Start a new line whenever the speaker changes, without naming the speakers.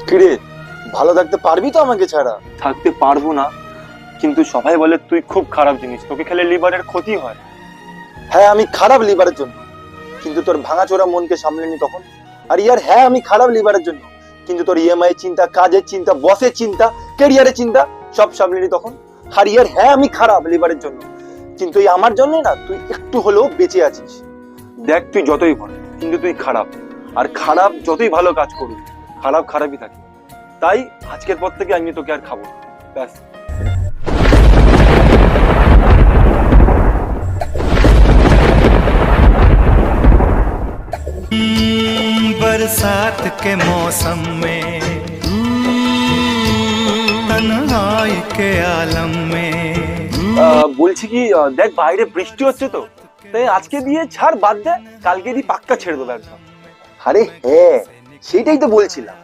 কিরে, ভালো থাকতে পারবি তো আমাকে ছাড়া?
থাকতে পারবো না, কিন্তু সবাই বলে তুই খুব খারাপ জিনিস, তোকে খেলে লিভারের ক্ষতি হয়।
হ্যাঁ আমি খারাপ লিভারের জন্য, কিন্তু তোর ভাঙাচোরা মনকে সামলে নি তখন। আর ইয়ার হ্যাঁ আমি খারাপ লিভারের জন্য, কিন্তু তোর ইএমআই চিন্তা, কাজের চিন্তা, বসের চিন্তা, ক্যারিয়ারের চিন্তা সব সামলে নি তখন। আর ইয়ার হ্যাঁ আমি খারাপ লিভারের জন্য, কিন্তু এই আমার জন্যই না তুই একটু হলেও বেঁচে আছিস।
দেখ তুই যতই বল, কিন্তু তুই খারাপ, আর খারাপ যতই ভালো কাজ করুক, খারাপ খারাপই থাকে। তাই আজকের পর থেকে আমি তোকে আর খাবো না, ব্যাস।
बरसात के मौसम में तन्हाई के आलम में
বলছি কি, দেখ বাইরে বৃষ্টি হচ্ছে তো, তাই আজকে দিয়ে ছাড়, বাদ দে, কালকে দিয়ে পাক্কা ছেড়ে দেবো একদম।
আরে হ্যাঁ, সেটাই তো বলছিলাম।